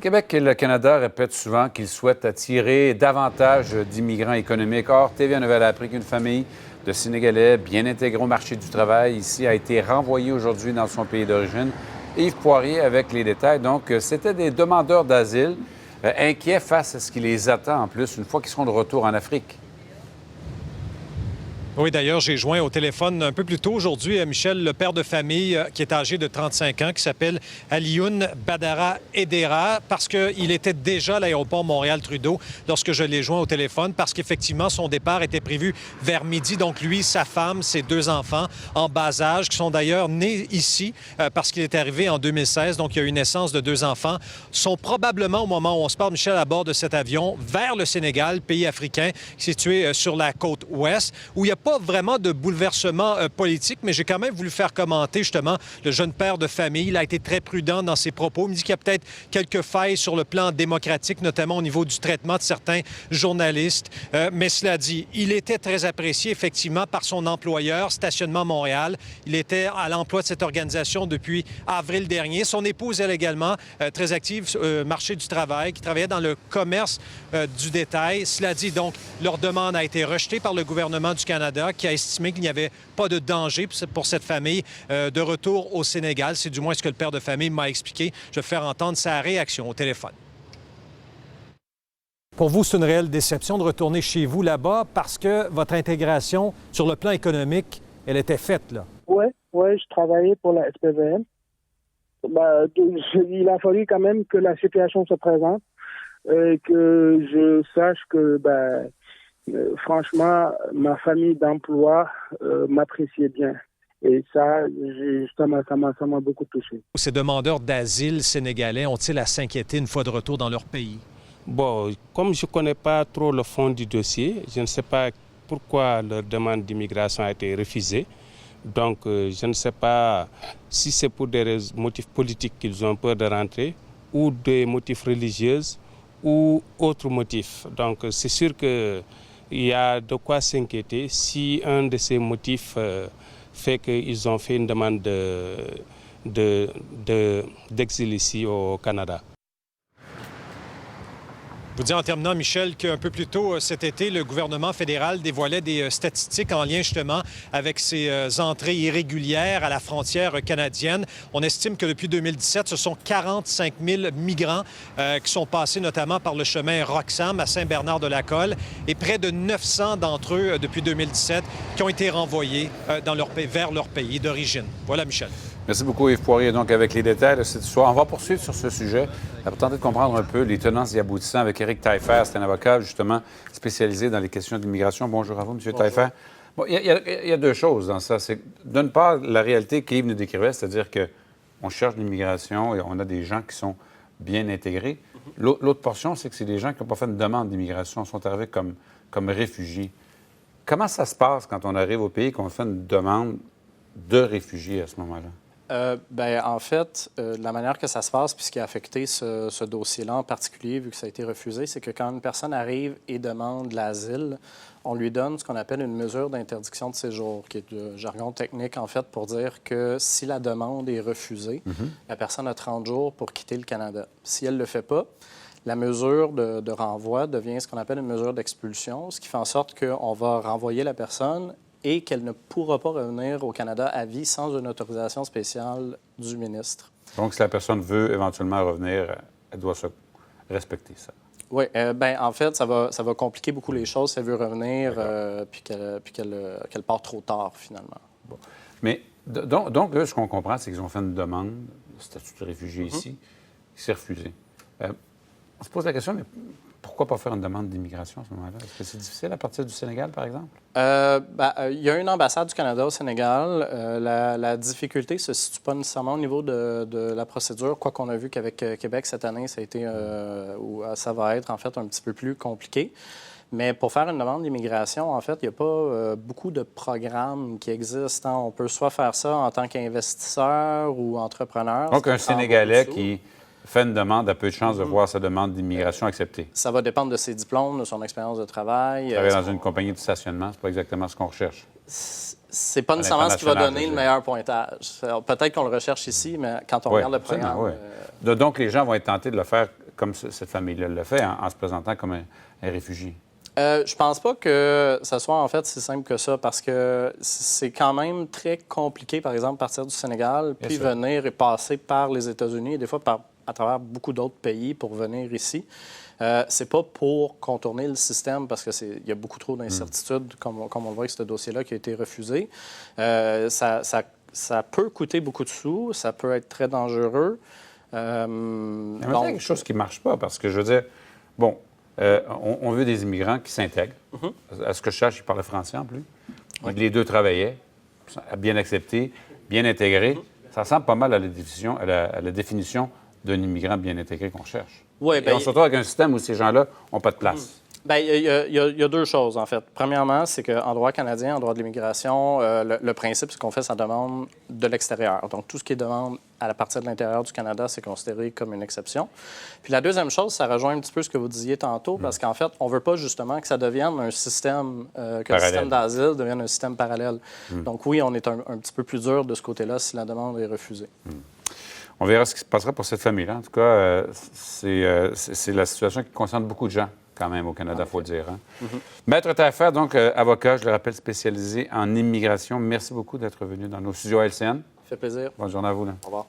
Québec et le Canada répètent souvent qu'ils souhaitent attirer davantage d'immigrants économiques. Or, TVA Nouvelle a appris qu'une famille de Sénégalais bien intégrés au marché du travail ici a été renvoyée aujourd'hui dans son pays d'origine. Yves Poirier avec les détails. Donc, c'était des demandeurs d'asile inquiets face à ce qui les attend en plus une fois qu'ils seront de retour en Afrique. Oui, d'ailleurs, j'ai joint au téléphone un peu plus tôt aujourd'hui Michel, le père de famille qui est âgé de 35 ans, qui s'appelle Alioune Badara Edera, parce qu'il était déjà à l'aéroport Montréal-Trudeau lorsque je l'ai joint au téléphone, parce qu'effectivement, son départ était prévu vers midi. Donc, lui, sa femme, ses deux enfants en bas âge, qui sont d'ailleurs nés ici, parce qu'il est arrivé en 2016. Donc, il y a eu une naissance de deux enfants, sont probablement, au moment où on se parle, Michel, à bord de cet avion, vers le Sénégal, pays africain, situé sur la côte ouest, où il y a pas vraiment de bouleversement politique, mais j'ai quand même voulu faire commenter justement le jeune père de famille. Il a été très prudent dans ses propos. Il me dit qu'il y a peut-être quelques failles sur le plan démocratique, notamment au niveau du traitement de certains journalistes. Mais cela dit, il était très apprécié effectivement par son employeur, Stationnement Montréal. Il était à l'emploi de cette organisation depuis avril dernier. Son épouse, elle également, très active marché du travail, qui travaillait dans le commerce du détail. Cela dit, donc, leur demande a été rejetée par le gouvernement du Canada, qui a estimé qu'il n'y avait pas de danger pour cette famille de retour au Sénégal. C'est du moins ce que le père de famille m'a expliqué. Je vais faire entendre sa réaction au téléphone. Pour vous, c'est une réelle déception de retourner chez vous là-bas parce que votre intégration sur le plan économique, elle était faite, là. Oui, je travaillais pour la SPVM. Il a fallu quand même que la situation se présente et que je sache que... franchement, ma famille d'emploi m'appréciait bien. Et ça, ça m'a beaucoup touché. Ces demandeurs d'asile sénégalais ont-ils à s'inquiéter une fois de retour dans leur pays? Bon, comme je ne connais pas trop le fond du dossier, je ne sais pas pourquoi leur demande d'immigration a été refusée. Donc, je ne sais pas si c'est pour des motifs politiques qu'ils ont peur de rentrer ou des motifs religieux ou autres motifs. Donc, c'est sûr que il y a de quoi s'inquiéter si un de ces motifs fait qu'ils ont fait une demande d'exil ici au Canada. Je vous dis en terminant, Michel, qu'un peu plus tôt cet été, le gouvernement fédéral dévoilait des statistiques en lien justement avec ces entrées irrégulières à la frontière canadienne. On estime que depuis 2017, ce sont 45 000 migrants qui sont passés notamment par le chemin Roxham à Saint-Bernard-de-la-Colle et près de 900 d'entre eux depuis 2017 qui ont été renvoyés vers leur pays d'origine. Voilà, Michel. Merci beaucoup, Yves Poirier. Donc, avec les détails de cette histoire, on va poursuivre sur ce sujet pour tenter de comprendre un peu les tenants et aboutissants avec Éric Taillefer. C'est un avocat, justement, spécialisé dans les questions d'immigration. Bonjour à vous, M. Taillefer. Bon, il y a deux choses dans ça. C'est, d'une part, la réalité qu'Yves nous décrivait, c'est-à-dire qu'on cherche l'immigration et on a des gens qui sont bien intégrés. L'autre portion, c'est que c'est des gens qui n'ont pas fait une demande d'immigration, sont arrivés comme réfugiés. Comment ça se passe quand on arrive au pays qu'on fait une demande de réfugiés à ce moment-là? En fait, la manière que ça se passe, puis ce qui a affecté ce dossier-là en particulier, vu que ça a été refusé, c'est que quand une personne arrive et demande l'asile, on lui donne ce qu'on appelle une mesure d'interdiction de séjour, qui est du jargon technique, en fait, pour dire que si la demande est refusée, la personne a 30 jours pour quitter le Canada. Si elle ne le fait pas, la mesure de renvoi devient ce qu'on appelle une mesure d'expulsion, ce qui fait en sorte qu'on va renvoyer la personne et qu'elle ne pourra pas revenir au Canada à vie sans une autorisation spéciale du ministre. Donc, si la personne veut éventuellement revenir, elle doit se respecter ça. Oui, en fait, ça va compliquer beaucoup les choses si elle veut revenir puis qu'elle part trop tard, finalement. Bon. Mais donc là, ce qu'on comprend, c'est qu'ils ont fait une demande de statut de réfugié ici, qui s'est refusé. On se pose la question, mais pourquoi pas faire une demande d'immigration à ce moment-là? Est-ce que c'est difficile à partir du Sénégal, par exemple? Il y a une ambassade du Canada au Sénégal. La difficulté ne se situe pas nécessairement au niveau de la procédure, quoi qu'on a vu qu'avec Québec cette année, ça a été, ça va être en fait un petit peu plus compliqué. Mais pour faire une demande d'immigration, en fait, il n'y a pas beaucoup de programmes qui existent. On peut soit faire ça en tant qu'investisseur ou entrepreneur. Donc, un Sénégalais qui fait une demande a peu de chances de voir sa demande d'immigration acceptée. Ça va dépendre de ses diplômes, de son expérience de travail. Travailler dans une compagnie de stationnement, c'est pas exactement ce qu'on recherche. C'est pas nécessairement ce qui va l'international, donner je le veux meilleur pointage. Alors, peut-être qu'on le recherche ici, mais quand on Oui, regarde le absolument, programme... oui. Donc, les gens vont être tentés de le faire comme cette famille-là le fait, en se présentant comme un réfugié. Je pense pas que ça soit en fait si simple que ça, parce que c'est quand même très compliqué, par exemple, partir du Sénégal, puis sûr. venir et passer par les États-Unis, et des fois à travers beaucoup d'autres pays pour venir ici. C'est pas pour contourner le système, parce qu'il y a beaucoup trop d'incertitudes, comme on le voit avec ce dossier-là qui a été refusé. Ça peut coûter beaucoup de sous, ça peut être très dangereux. Il y a quelque chose qui ne marche pas, parce que je veux dire, bon, on veut des immigrants qui s'intègrent. À ce que je cherche, ils parlaient français en plus. Oui. Les deux travaillaient, bien acceptés, bien intégrés. Ça ressemble pas mal à la définition d'un immigrant bien intégré qu'on cherche. Oui, Et on se retrouve avec un système où ces gens-là n'ont pas de place. Bien, il y a deux choses, en fait. Premièrement, c'est qu'en droit canadien, en droit de l'immigration, le principe, c'est qu'on fait sa demande de l'extérieur. Donc, tout ce qui est demande à partir de l'intérieur du Canada, c'est considéré comme une exception. Puis la deuxième chose, ça rejoint un petit peu ce que vous disiez tantôt, parce qu'en fait, on ne veut pas justement que ça devienne un système, que le système d'asile devienne un système parallèle. Donc oui, on est un petit peu plus dur de ce côté-là si la demande est refusée. On verra ce qui se passera pour cette famille-là. En tout cas, c'est la situation qui concerne beaucoup de gens, quand même, au Canada, il faut le dire. Hein? Maître Taillefer, donc avocat, je le rappelle, spécialisé en immigration. Merci beaucoup d'être venu dans nos studios à LCN. Ça fait plaisir. Bonne journée à vous. Là. Au revoir.